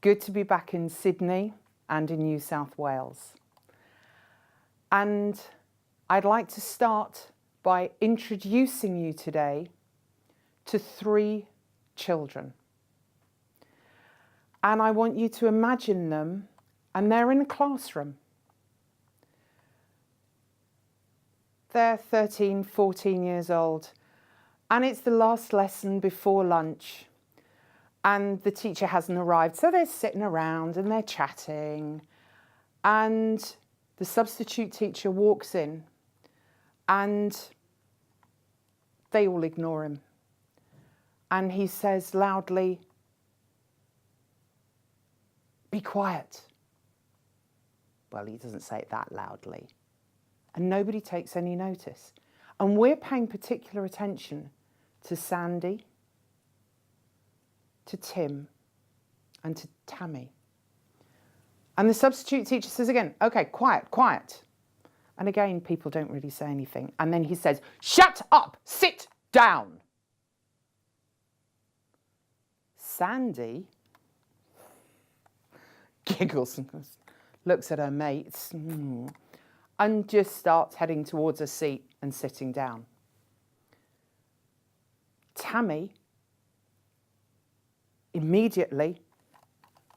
Good to be back in Sydney and in New South Wales. And I'd like to start by introducing you today to 3 children. And I want you to imagine them, and they're in a classroom. They're 13, 14 years old, and it's the last lesson before lunch. And the teacher hasn't arrived, so they're sitting around and they're chatting. And the substitute teacher walks in and they all ignore him. And he says loudly, "Be quiet." Well, he doesn't say it that loudly. And nobody takes any notice. And we're paying particular attention to Sandy, to Tim, and to Tammy. And the substitute teacher says again, "Okay, quiet, quiet." And again, people don't really say anything. And then he says, "Shut up, sit down." Sandy giggles and looks at her mates and just starts heading towards a seat and sitting down. Tammy immediately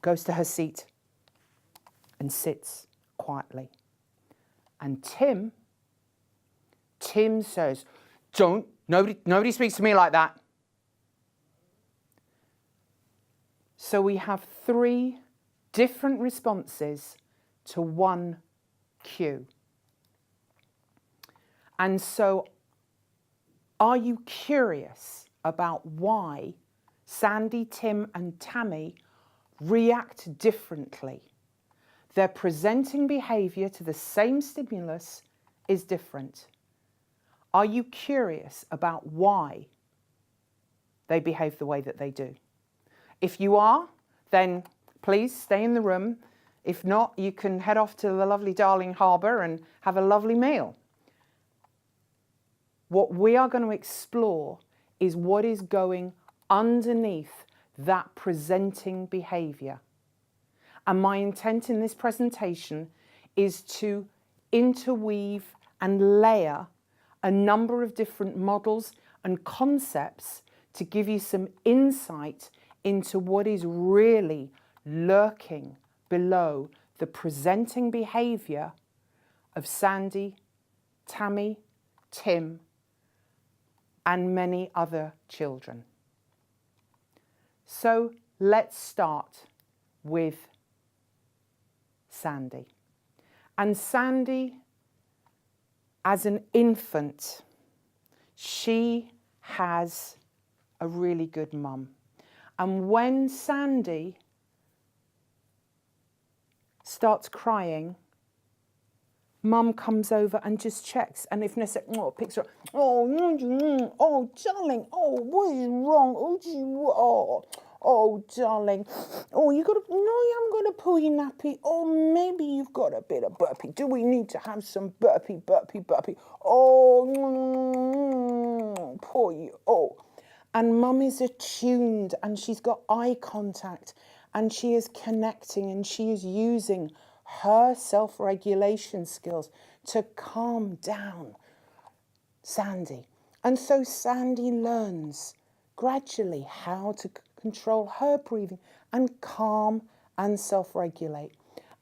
goes to her seat and sits quietly. And Tim says, nobody speaks to me like that. So we have 3 different responses to one cue. And so are you curious about why Sandy, Tim, and Tammy react differently? Their presenting behaviour to the same stimulus is different. Are you curious about why they behave the way that they do? If you are, then please stay in the room. If not, you can head off to the lovely Darling Harbour and have a lovely meal. What we are going to explore is what is going underneath that presenting behaviour. And my intent in this presentation is to interweave and layer a number of different models and concepts to give you some insight into what is really lurking below the presenting behaviour of Sandy, Tammy, Tim, and many other children. So let's start with Sandy. And Sandy, as an infant, she has a really good mum. And when Sandy starts crying, Mum comes over and just checks, and if necessary, picks her up. Oh, darling, what is wrong? Oh, darling. Oh, you got to, no, I'm going to pull your nappy. Oh, maybe you've got a bit of burpee. Do we need to have some burpee? Oh, poor you. Oh. And Mum is attuned, and she's got eye contact, and she is connecting, and she is using her self-regulation skills to calm down Sandy. And so Sandy learns gradually how to control her breathing and calm and self-regulate.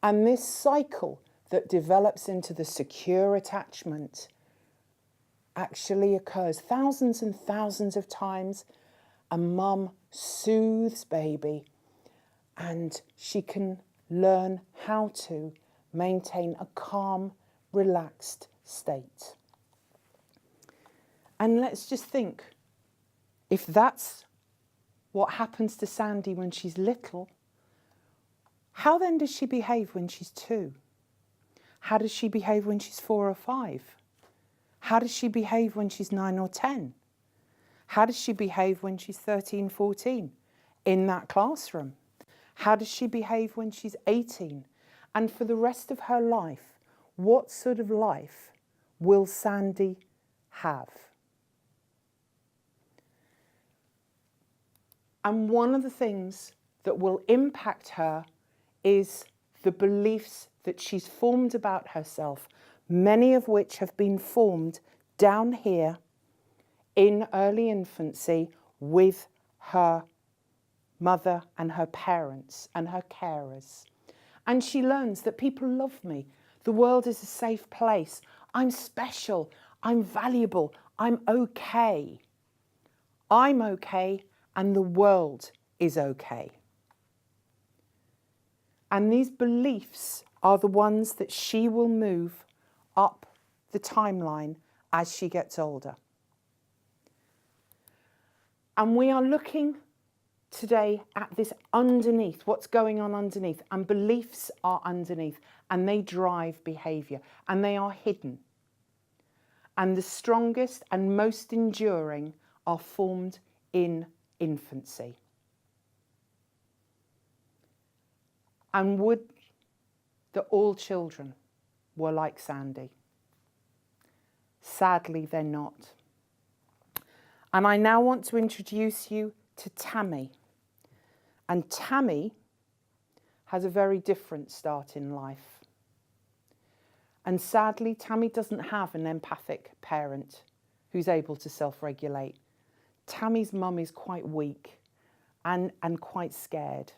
And this cycle that develops into the secure attachment actually occurs thousands and thousands of times. And Mum soothes baby, and she can learn how to maintain a calm, relaxed state. And let's just think, if that's what happens to Sandy when she's little, how then does she behave when she's 2? How does she behave when she's 4 or 5? How does she behave when she's 9 or 10? How does she behave when she's 13, 14 in that classroom? How does she behave when she's 18? And for the rest of her life, what sort of life will Sandy have? And one of the things that will impact her is the beliefs that she's formed about herself, many of which have been formed down here in early infancy with her mother and her parents and her carers. And she learns that people love me. The world is a safe place. I'm special. I'm valuable. I'm okay. I'm okay, and the world is okay. And these beliefs are the ones that she will move up the timeline as she gets older. And we are looking today at this underneath, what's going on underneath. And beliefs are underneath, and they drive behaviour, and they are hidden. And the strongest and most enduring are formed in infancy. And would that all children were like Sandy. Sadly, they're not. And I now want to introduce you to Tammy. And Tammy has a very different start in life. And sadly, Tammy doesn't have an empathic parent who's able to self-regulate. Tammy's mum is quite weak and quite scared.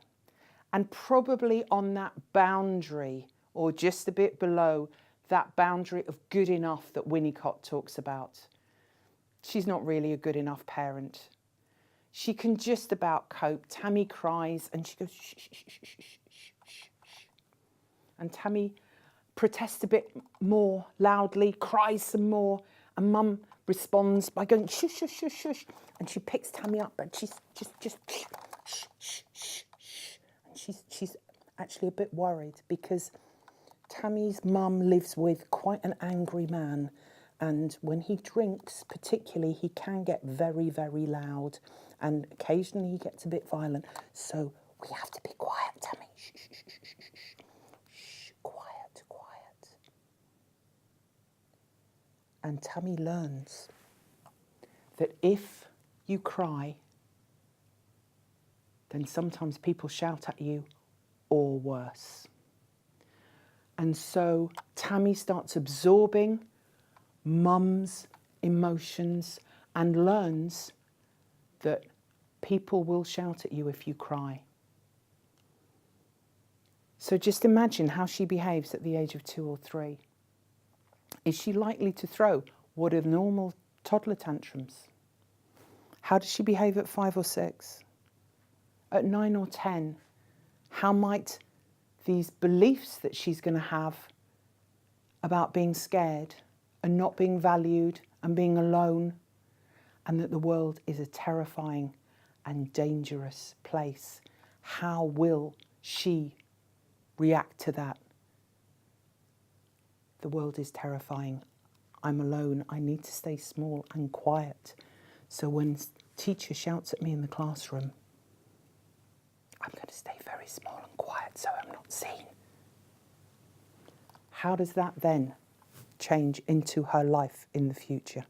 And probably on that boundary, or just a bit below that boundary of good enough that Winnicott talks about. She's not really a good enough parent. She can just about cope. Tammy cries and she goes, shh, shh, shh, shh, shh, shh, shh. And Tammy protests a bit more loudly, cries some more, and Mum responds by going, shush, shush, shush, shush. And she picks Tammy up and she's just shh, shh, shh, shh. And she's actually a bit worried because Tammy's mum lives with quite an angry man. And when he drinks, particularly, he can get very, very loud. And occasionally he gets a bit violent. So we have to be quiet, Tammy. Shh, shh, shh, shh, shh, shh. Shh, quiet, quiet. And Tammy learns that if you cry, then sometimes people shout at you, or worse. And so Tammy starts absorbing Mum's emotions and learns that people will shout at you if you cry. So just imagine how she behaves at the age of 2 or 3. Is she likely to throw what are normal toddler tantrums? How does she behave at 5 or 6? At 9 or 10, how might these beliefs that she's going to have about being scared and not being valued and being alone, and that the world is a terrifying and dangerous place, how will she react to that? The world is terrifying. I'm alone. I need to stay small and quiet. So when teacher shouts at me in the classroom, I'm going to stay very small and quiet so I'm not seen. How does that then change into her life in the future?